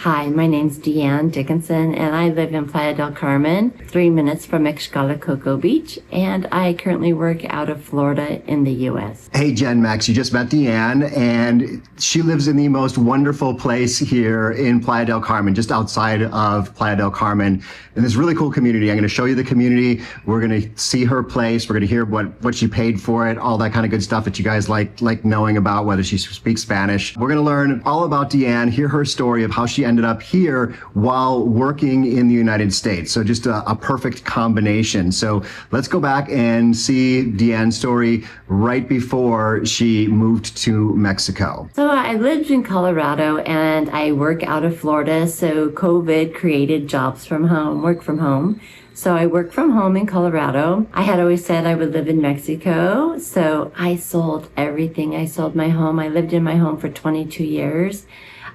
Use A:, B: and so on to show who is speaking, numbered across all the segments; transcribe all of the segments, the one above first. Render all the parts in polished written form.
A: Hi, my name's DeAn Dickinson, and I live in Playa del Carmen, 3 minutes from Coco Beach, and I currently work out of Florida in the U.S.
B: Hey, Jen Max, you just met DeAn, and she lives in the most wonderful place here in Playa del Carmen, just outside of Playa del Carmen, in this really cool community. I'm going to show you the community. We're going to see her place. We're going to hear what she paid for it, all that kind of good stuff that you guys like knowing about, whether she speaks Spanish. We're going to learn all about DeAn, hear her story of how she ended up here while working in the United States. So just a perfect combination. So let's go back and see DeAn's story right before she moved to Mexico.
A: So I lived in Colorado and I work out of Florida. So COVID created jobs from home, work from home. So I work from home in Colorado. I had always said I would live in Mexico. So I sold everything. I sold my home. I lived in my home for 22 years.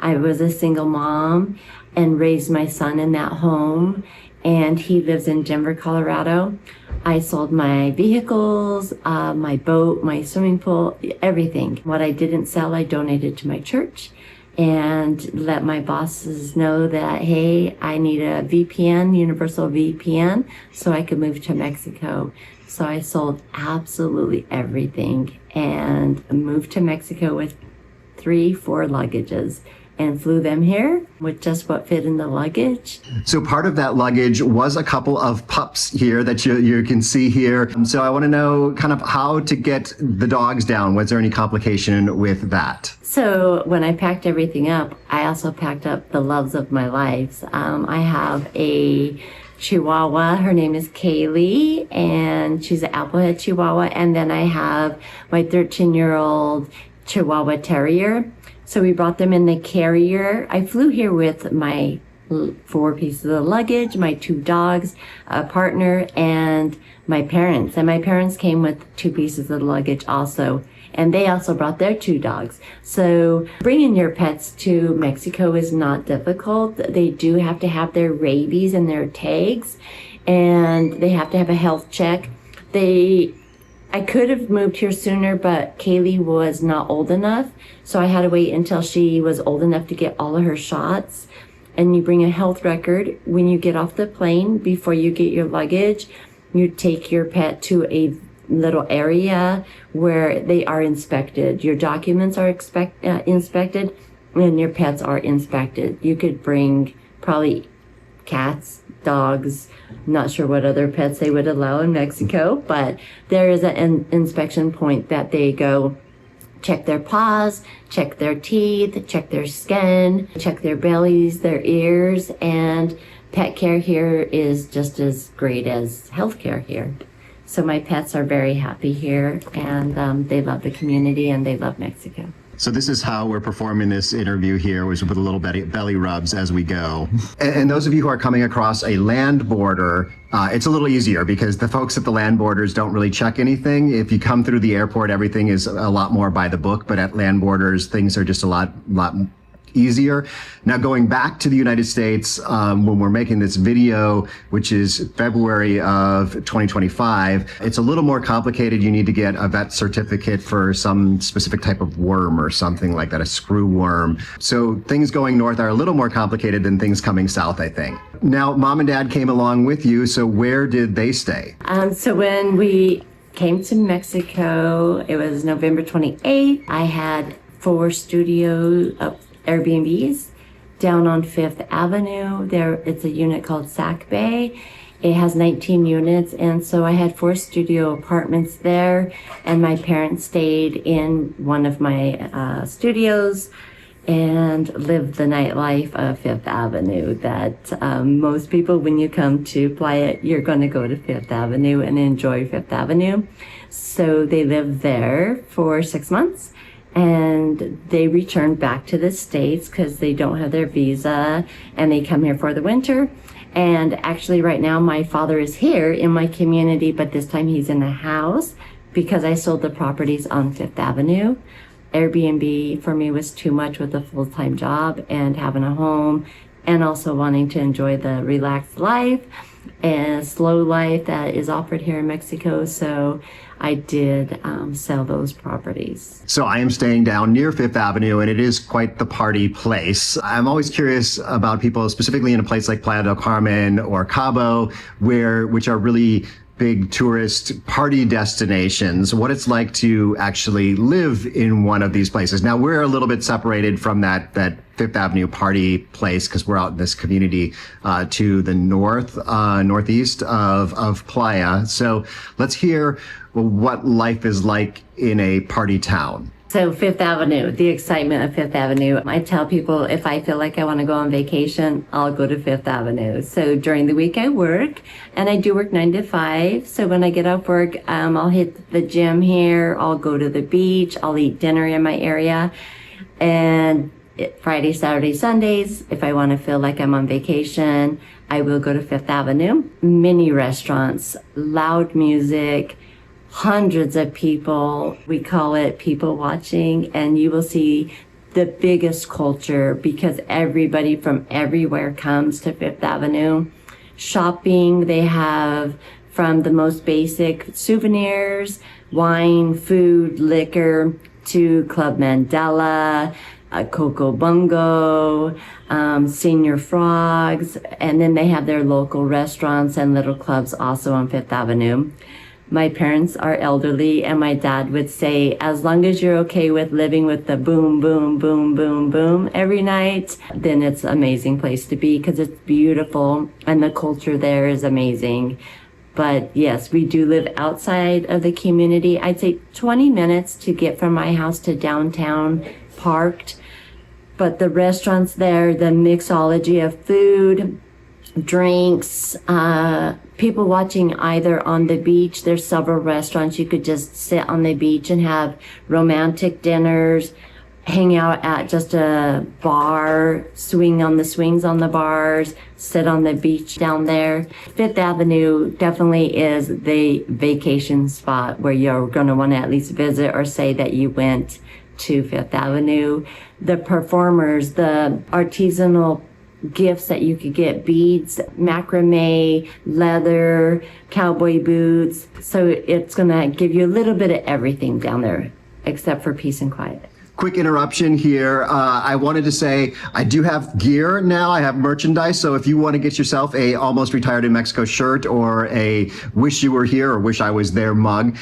A: I was a single mom and raised my son in that home, and he lives in Denver, Colorado. I sold my vehicles, my boat, my swimming pool, everything. What I didn't sell, I donated to my church and let my bosses know that, hey, I need a VPN, universal VPN, so I could move to Mexico. So I sold absolutely everything and moved to Mexico with 3-4 luggages and flew them here with just what fit in the luggage.
B: So part of that luggage was a couple of pups here that you can see here. So I want to know kind of how to get the dogs down. Was there any complication with that?
A: So when I packed everything up, I also packed up the loves of my life. I have a Chihuahua. Her name is Kaylee, and she's an Applehead Chihuahua. And then I have my 13-year-old Chihuahua Terrier. So we brought them in the carrier. I flew here with my 4 pieces of luggage, my 2 dogs, a partner, and my parents. And my parents came with 2 pieces of luggage also. And they also brought their 2 dogs. So bringing your pets to Mexico is not difficult. They do have to have their rabies and their tags, and they have to have a health check. I could have moved here sooner, but Kaylee was not old enough. So I had to wait until she was old enough to get all of her shots. And you bring a health record when you get off the plane. Before you get your luggage, you take your pet to a little area where they are inspected. Your documents are inspected and your pets are inspected. You could bring probably cats, dogs, not sure what other pets they would allow in Mexico, but there is an inspection point that they go check their paws, check their teeth, check their skin, check their bellies, their ears, and pet care here is just as great as healthcare here. So my pets are very happy here, and they love the community and they love Mexico.
B: So this is how we're performing this interview here, which with a little belly rubs as we go. And those of you who are coming across a land border, it's a little easier because the folks at the land borders don't really check anything. If you come through the airport, everything is a lot more by the book, but at land borders, things are just a lot easier. Now, going back to the United States, when we're making this video, which is February of 2025, it's a little more complicated. You need to get a vet certificate for some specific type of worm or something like that, a screw worm. So things going north are a little more complicated than things coming south, I think. Now, Mom and Dad came along with you, so where did they stay?
A: So when we came to Mexico, it was November 28th. I had 4 studio Airbnbs down on 5th Avenue. It's a unit called Sac Bay. It has 19 units, and so I had 4 studio apartments there, and my parents stayed in one of my studios and lived the nightlife of 5th Avenue that most people, when you come to Playa, you're going to go to 5th Avenue and enjoy 5th Avenue. So they lived there for 6 months. And they returned back to the States because they don't have their visa, and they come here for the winter. And actually right now my father is here in my community, but this time he's in a house because I sold the properties on 5th Avenue. Airbnb for me was too much with a full-time job and having a home and also wanting to enjoy the relaxed life. and slow life that is offered here in Mexico. So I did sell those properties.
B: So I am staying down near Fifth Avenue, and it is quite the party place. I'm always curious about people, specifically in a place like Playa del Carmen or Cabo, which are really big tourist party destinations, what it's like to actually live in one of these places. Now, we're a little bit separated from that Fifth Avenue party place because we're out in this community to the northeast of Playa. So let's hear what life is like in a party town.
A: So Fifth Avenue, the excitement of Fifth Avenue. I tell people if I feel like I want to go on vacation, I'll go to Fifth Avenue. So during the week I work, and I do work 9 to 5. So when I get off work, I'll hit the gym here. I'll go to the beach. I'll eat dinner in my area. And Friday, Saturday, Sundays, if I want to feel like I'm on vacation, I will go to Fifth Avenue. Many restaurants, loud music, hundreds of people. We call it people watching, and you will see the biggest culture because everybody from everywhere comes to Fifth Avenue. Shopping, they have from the most basic souvenirs, wine, food, liquor, to Club Mandela, Coco Bungo, Senior Frogs, and then they have their local restaurants and little clubs also on Fifth Avenue. My parents are elderly, and my dad would say, as long as you're okay with living with the boom, boom, boom, boom, boom every night, then it's an amazing place to be because it's beautiful and the culture there is amazing. But yes, we do live outside of the community. I'd say 20 minutes to get from my house to downtown parked. But the restaurants there, the mixology of food, drinks, people watching either on the beach. There's several restaurants you could just sit on the beach and have romantic dinners, hang out at just a bar, swing on the swings on the bars, sit on the beach down there. Fifth Avenue definitely is the vacation spot where you're going to want to at least visit or say that you went to Fifth Avenue. The performers, the artisanal gifts that you could get, beads, macrame, leather, cowboy boots. So it's going to give you a little bit of everything down there, except for peace and quiet.
B: Quick interruption here. I wanted to say I do have gear now. I have merchandise. So if you want to get yourself a Almost Retired in Mexico shirt or a Wish You Were Here or Wish I Was There mug,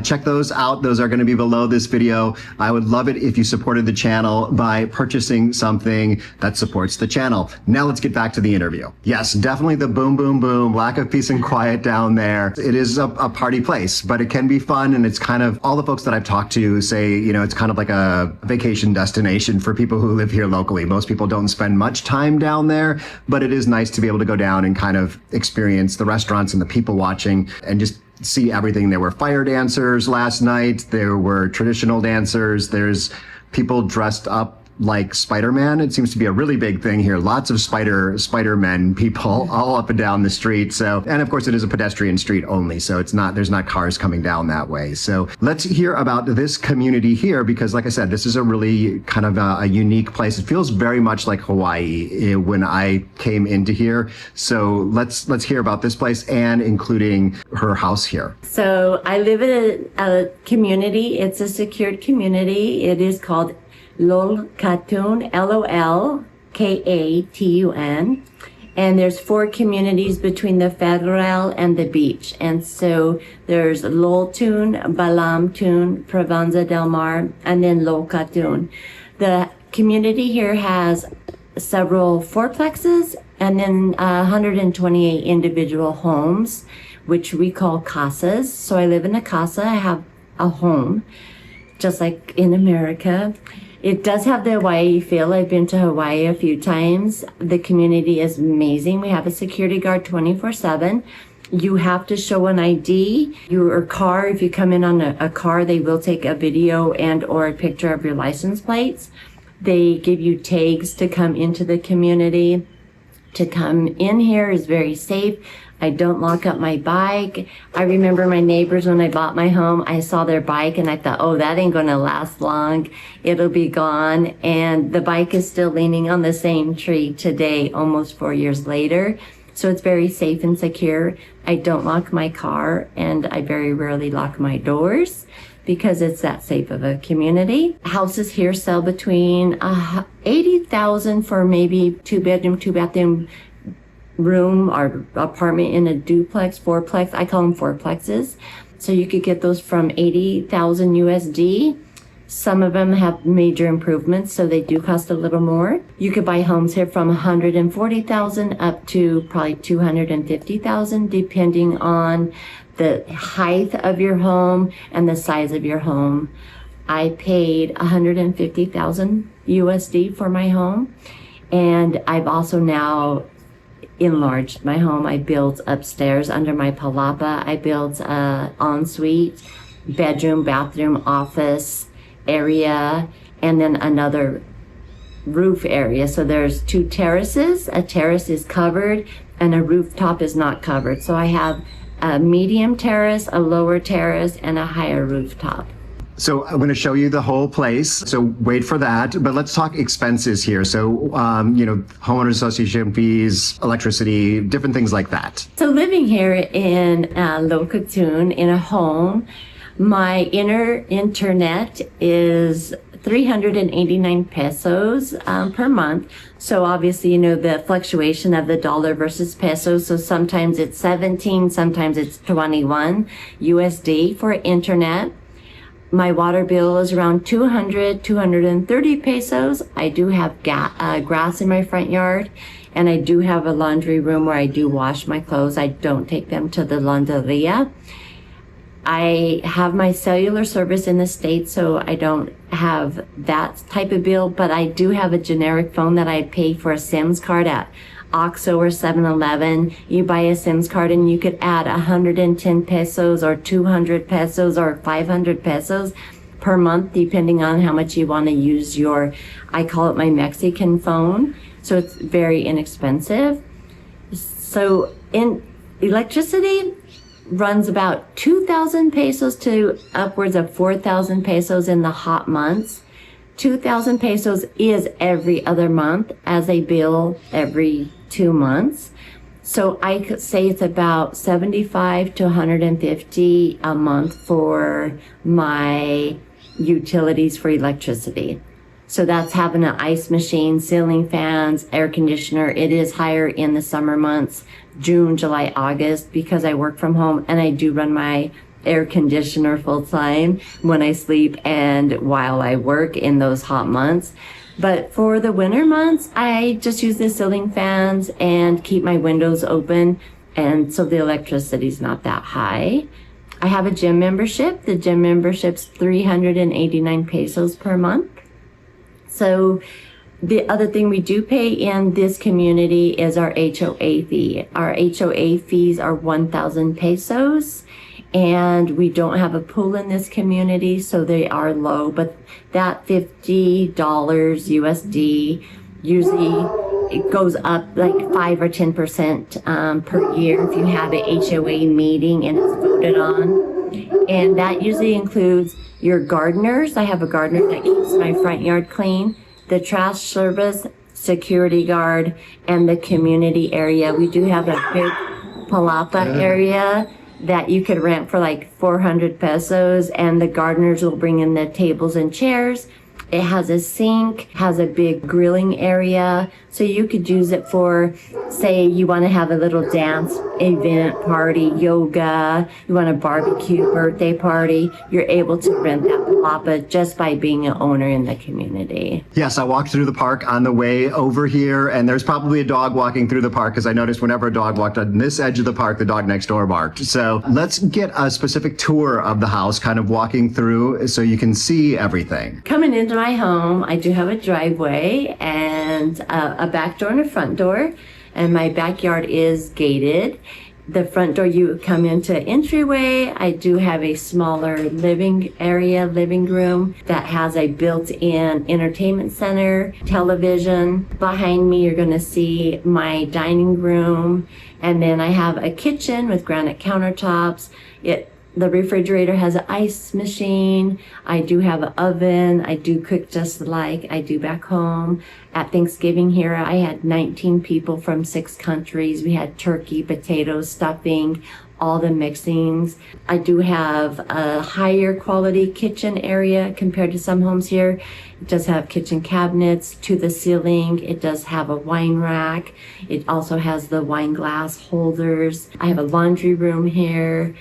B: check those out. Those are going to be below this video. I would love it if you supported the channel by purchasing something that supports the channel. Now let's get back to the interview. Yes, definitely the boom, boom, boom, lack of peace and quiet down there. It is a party place, but it can be fun. And it's kind of all the folks that I've talked to say, you know, it's kind of like a vacation destination for people who live here locally. Most people don't spend much time down there, but it is nice to be able to go down and kind of experience the restaurants and the people watching and just see everything. There were fire dancers last night. There were traditional dancers. There's people dressed up like Spider-Man. It seems to be a really big thing here. Lots of Spider-Men people all up and down the street. So, and of course it is a pedestrian street only. So there's not cars coming down that way. So let's hear about this community here, because like I said, this is a really kind of a unique place. It feels very much like Hawaii when I came into here. So let's hear about this place and including her house here.
A: So I live in a community. It's a secured community. It is called Lolka, Lolkatun. And there's 4 communities between the Federal and the beach. And so there's Loltun, Balamtun, Provenza del Mar, and then Lolkatun. The community here has several fourplexes and then 128 individual homes, which we call casas. So I live in a casa. I have a home, just like in America. It does have the Hawaii feel. I've been to Hawaii a few times. The community is amazing. We have a security guard 24/7. You have to show an ID. Your car, if you come in on a car, they will take a video and or a picture of your license plates. They give you tags to come into the community. To come in here is very safe. I don't lock up my bike. I remember my neighbors when I bought my home, I saw their bike and I thought, oh, that ain't gonna last long. It'll be gone. And the bike is still leaning on the same tree today, almost 4 years later. So it's very safe and secure. I don't lock my car, and I very rarely lock my doors because it's that safe of a community. Houses here sell between $80,000 for maybe 2-bedroom, 2-bathroom room or apartment in a duplex, fourplex. I call them fourplexes. So you could get those from 80,000 USD. Some of them have major improvements, so they do cost a little more. You could buy homes here from 140,000 up to probably 250,000, depending on the height of your home and the size of your home. I paid 150,000 USD for my home, and I've also now enlarged my home. I built upstairs under my palapa. I built a ensuite, bedroom, bathroom, office area, and then another roof area. So there's 2 terraces. A terrace is covered and a rooftop is not covered. So I have a medium terrace, a lower terrace, and a higher rooftop.
B: So I'm going to show you the whole place. So wait for that. But let's talk expenses here. So, homeowners association fees, electricity, different things like that.
A: So living here in Lolka in a home, my internet is 389 pesos per month. So obviously, the fluctuation of the dollar versus peso. So sometimes it's 17, sometimes it's 21 USD for internet. My water bill is around 230 pesos. I do have grass in my front yard, and I do have a laundry room where I do wash my clothes. I don't take them to the launderia. I have my cellular service in the States, so I don't have that type of bill, but I do have a generic phone that I pay for a SIMS card at OXXO or 7-Eleven. You buy a SIMS card and you could add 110 pesos or 200 pesos or 500 pesos per month, depending on how much you want to use I call it my Mexican phone. So it's very inexpensive. So in electricity, runs about 2,000 pesos to upwards of 4,000 pesos in the hot months. 2,000 pesos is every other month, as a bill every 2 months. So I could say it's about 75 to 150 a month for my utilities for electricity. So that's having an ice machine, ceiling fans, air conditioner. It is higher in the summer months, June, July, August, because I work from home and I do run my air conditioner full time when I sleep and while I work in those hot months. But for the winter months, I just use the ceiling fans and keep my windows open. And so the electricity's not that high. I have a gym membership. The gym membership's 389 pesos per month. So the other thing we do pay in this community is our HOA fee. Our HOA fees are 1,000 pesos, and we don't have a pool in this community, so they are low, but that $50 USD, usually it goes up like 5 or 10% per year if you have a HOA meeting and it's voted on. And that usually includes your gardeners. I have a gardener that keeps my front yard clean, the trash service, security guard, and the community area. We do have a big palapa area that you could rent for like 400 pesos, and the gardeners will bring in the tables and chairs. It has a sink, has a big grilling area, so you could use it for, say, you want to have a little dance event, party, yoga, you want a barbecue, birthday party, you're able to rent that palapa just by being an owner in the community.
B: Yes, I walked through the park on the way over here, and there's probably a dog walking through the park, because I noticed whenever a dog walked on this edge of the park, the dog next door barked. So let's get a specific tour of the house, kind of walking through so you can see everything.
A: Coming into my home, I do have a driveway and a back door and a front door, and my backyard is gated. The front door, you come into entryway. I do have a smaller living room that has a built-in entertainment center, television. Behind me, you're going to see my dining room, and then I have a kitchen with granite countertops. The refrigerator has an ice machine. I do have an oven. I do cook just like I do back home. At Thanksgiving here, I had 19 people from 6 countries. We had turkey, potatoes, stuffing, all the mixings. I do have a higher quality kitchen area compared to some homes here. It does have kitchen cabinets to the ceiling. It does have a wine rack. It also has the wine glass holders. I have a laundry room here.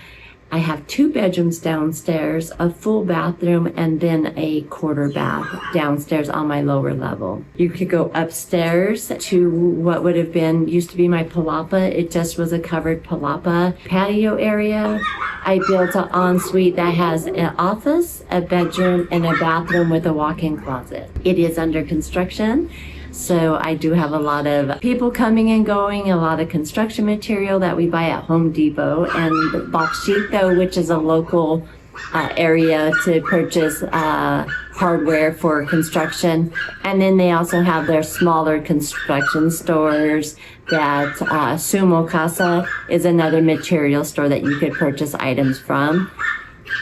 A: I have 2 bedrooms downstairs, a full bathroom, and then a quarter bath downstairs on my lower level. You could go upstairs to what would have been, used to be my palapa. It just was a covered palapa patio area. I built an ensuite that has an office, a bedroom, and a bathroom with a walk-in closet. It is under construction. So I do have a lot of people coming and going, a lot of construction material that we buy at Home Depot, and Boxito, which is a local area to purchase hardware for construction. And then they also have their smaller construction stores that Sumo Casa is another material store that you could purchase items from.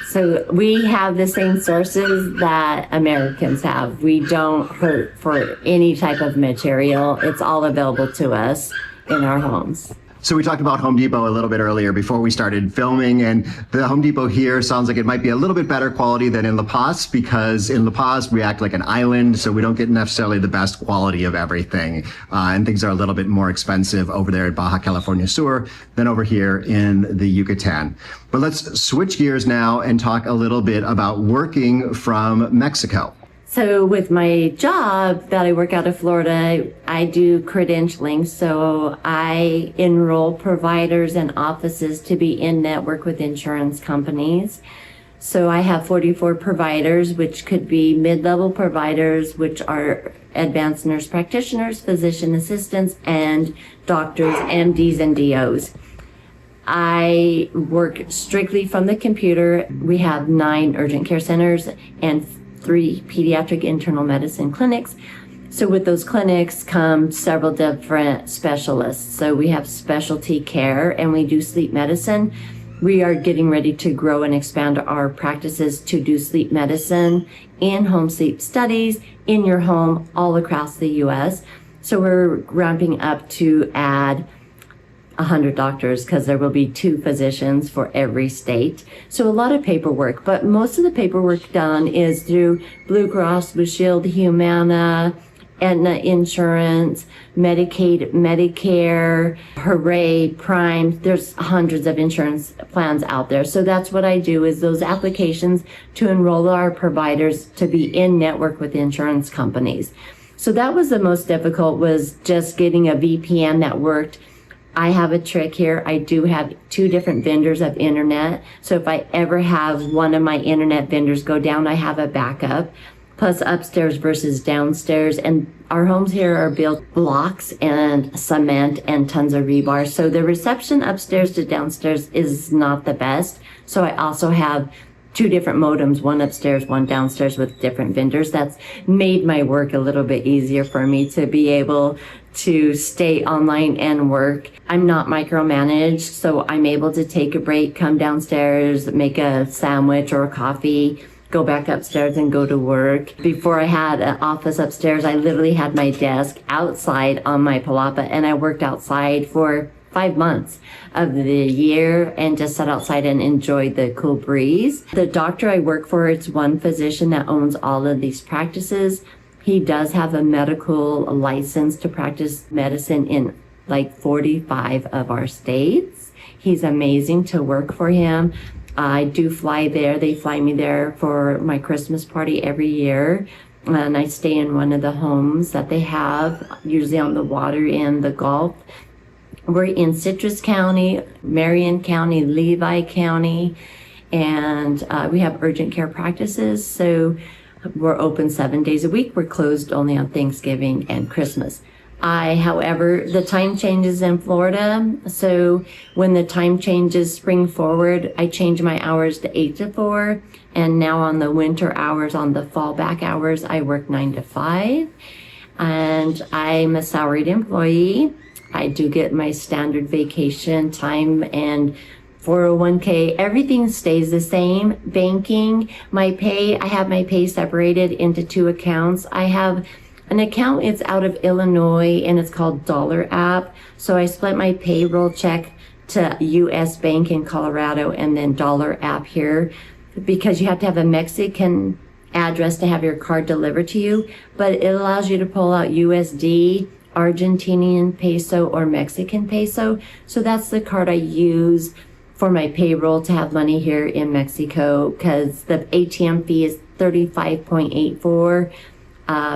A: So we have the same sources that Americans have. We don't hurt for any type of material. It's all available to us in our homes.
B: So we talked about Home Depot a little bit earlier before we started filming, and the Home Depot here sounds like it might be a little bit better quality than in La Paz, because in La Paz we act like an island, so we don't get necessarily the best quality of everything, and things are a little bit more expensive over there at Baja California Sur than over here in the Yucatan. But let's switch gears now and talk a little bit about working from Mexico.
A: So with my job that I work out of Florida, I do credentialing. So I enroll providers and offices to be in network with insurance companies. So I have 44 providers, which could be mid-level providers, which are advanced nurse practitioners, physician assistants, and doctors, MDs, and DOs. I work strictly from the computer. We have 9 urgent care centers and 3 pediatric internal medicine clinics. So with those clinics come several different specialists. So we have specialty care and we do sleep medicine. We are getting ready to grow and expand our practices to do sleep medicine, in-home sleep studies, in your home, all across the U.S. So we're ramping up to add 100 doctors, because there will be 2 physicians for every state. So a lot of paperwork, but most of the paperwork done is through Blue Cross Blue Shield, Humana, Aetna Insurance, Medicaid, Medicare, Hooray, Prime. There's hundreds of insurance plans out there. So that's what I do, is those applications to enroll our providers to be in network with insurance companies. So that was the most difficult, was just getting a VPN that worked. I have a trick here. I do have 2 different vendors of internet. So if I ever have one of my internet vendors go down, I have a backup, plus upstairs versus downstairs. And our homes here are built blocks and cement and tons of rebar. So the reception upstairs to downstairs is not the best. So I also have 2 different modems, one upstairs, one downstairs, with different vendors. That's made my work a little bit easier for me to be able to stay online and work. I'm not micromanaged, so I'm able to take a break, come downstairs, make a sandwich or a coffee, go back upstairs and go to work. Before I had an office upstairs, I literally had my desk outside on my palapa, and I worked outside for 5 months of the year and just sat outside and enjoyed the cool breeze. The doctor I work for, it's one physician that owns all of these practices. He does have a medical license to practice medicine in like 45 of our states. He's amazing to work for him. I do fly there. They fly me there for my Christmas party every year. And I stay in one of the homes that they have, usually on the water in the Gulf. We're in Citrus County, Marion County, Levi County, and we have urgent care practices. So we're open 7 days a week. We're closed only on Thanksgiving and Christmas. However, the time changes in Florida. So when the time changes spring forward, I change my hours to 8 to 4. And now on the winter hours, on the fallback hours, I work 9 to 5. And I'm a salaried employee. I do get my standard vacation time and 401k, everything stays the same. Banking, I have my pay separated into two accounts. I have an account, it's out of Illinois, and it's called Dollar App. So I split my payroll check to US Bank in Colorado and then Dollar App here, because you have to have a Mexican address to have your card delivered to you, but it allows you to pull out USD, Argentinian peso, or Mexican peso. So that's the card I use for my payroll to have money here in Mexico, because the ATM fee is 35.84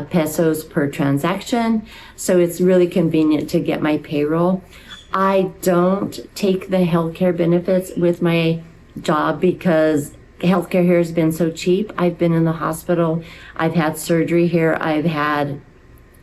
A: pesos per transaction. So it's really convenient to get my payroll. I don't take the healthcare benefits with my job because healthcare here has been so cheap. I've been in the hospital. I've had surgery here. I've had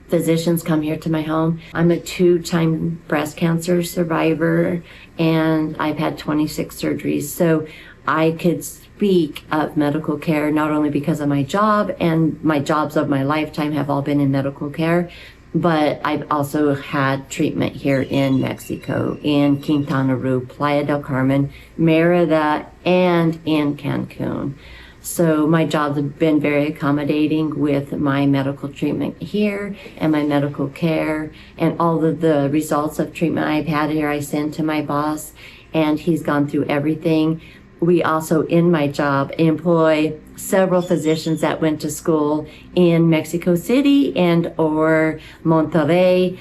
A: physicians come here to my home. I'm a 2-time breast cancer survivor, and I've had 26 surgeries. So I could speak of medical care not only because of my job, and my jobs of my lifetime have all been in medical care, but I've also had treatment here in Mexico, in Quintana Roo, Playa del Carmen, Merida, and in Cancun. So my jobs have been very accommodating with my medical treatment here and my medical care, and all of the results of treatment I've had here I send to my boss, and he's gone through everything. We also, in my job, employ several physicians that went to school in Mexico City and or Monterrey.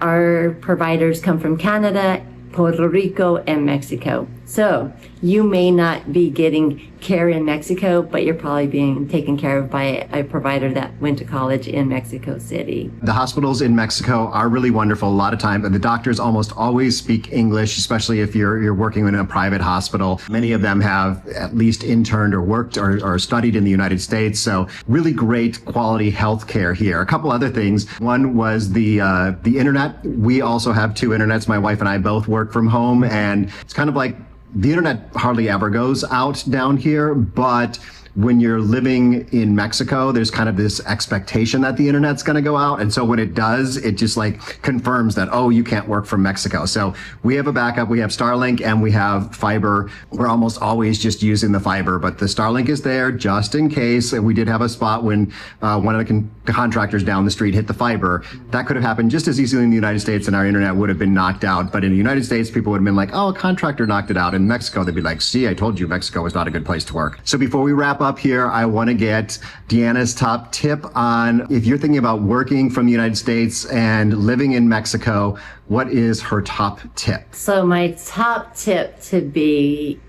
A: Our providers come from Canada, Puerto Rico, and Mexico. So you may not be getting care in Mexico, but you're probably being taken care of by a provider that went to college in Mexico City.
B: The hospitals in Mexico are really wonderful. A lot of time, the doctors almost always speak English, especially if you're working in a private hospital. Many of them have at least interned or worked or studied in the United States. So really great quality health care here. A couple other things. One was the internet. We also have 2 internets. My wife and I both work from home, and it's kind of like the internet hardly ever goes out down here, but when you're living in Mexico, there's kind of this expectation that the internet's going to go out. And so when it does, it just like confirms that, oh, you can't work from Mexico. So we have a backup. We have Starlink and we have fiber. We're almost always just using the fiber, but the Starlink is there just in case. We did have a spot when one of the contractors down the street hit the fiber. That could have happened just as easily in the United States and our internet would have been knocked out. But in the United States, people would have been like, oh, a contractor knocked it out. In Mexico, they'd be like, see, I told you Mexico was not a good place to work. So before we wrap up here, I want to get Deanna's top tip on if you're thinking about working from the United States and living in Mexico, what is her top tip?
A: So my top tip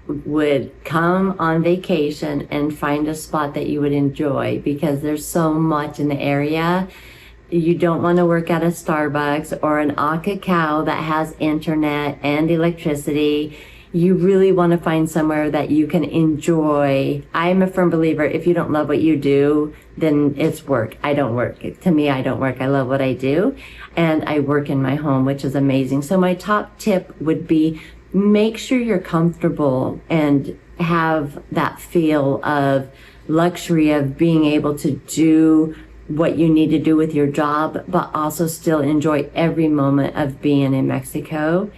A: would come on vacation and find a spot that you would enjoy, because there's so much in the area. You don't want to work at a Starbucks or an Cacao that has internet and electricity. You really want to find somewhere that you can enjoy. I'm a firm believer, if you don't love what you do, then it's work. I don't work. To me, I don't work. I love what I do. And I work in my home, which is amazing. So my top tip would be, make sure you're comfortable and have that feel of luxury of being able to do what you need to do with your job, but also still enjoy every moment of being in Mexico.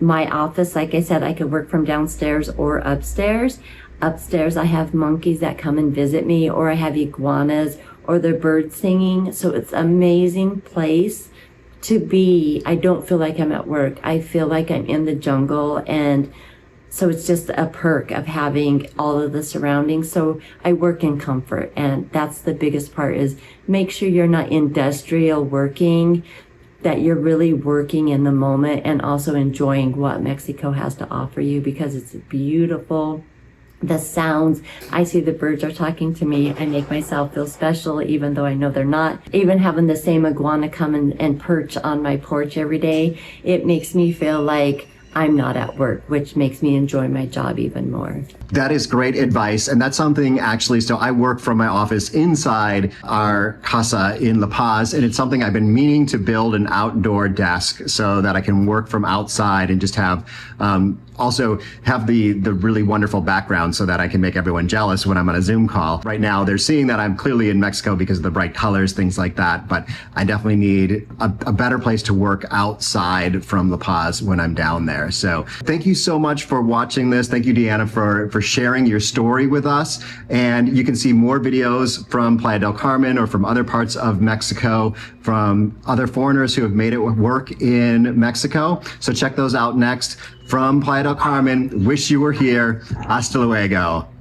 A: My office, like I said, I could work from downstairs or upstairs. Upstairs, I have monkeys that come and visit me, or I have iguanas, or the birds singing. So it's an amazing place to be. I don't feel like I'm at work. I feel like I'm in the jungle. And so it's just a perk of having all of the surroundings. So I work in comfort. And that's the biggest part, is make sure you're not industrial working, that you're really working in the moment and also enjoying what Mexico has to offer you, because it's beautiful. The sounds, I see the birds are talking to me. I make myself feel special, even though I know they're not. Even having the same iguana come and perch on my porch every day, it makes me feel like I'm not at work, which makes me enjoy my job even more.
B: That is great advice. And that's something actually, so I work from my office inside our casa in La Paz, and it's something I've been meaning to build an outdoor desk so that I can work from outside and just have, also have the really wonderful background so that I can make everyone jealous when I'm on a Zoom call. Right now, they're seeing that I'm clearly in Mexico because of the bright colors, things like that. But I definitely need a better place to work outside from La Paz when I'm down there. there. So thank you so much for watching this. Thank you, Deanna, for sharing your story with us. And you can see more videos from Playa del Carmen or from other parts of Mexico, from other foreigners who have made it work in Mexico. So check those out next. From Playa del Carmen, wish you were here. Hasta luego.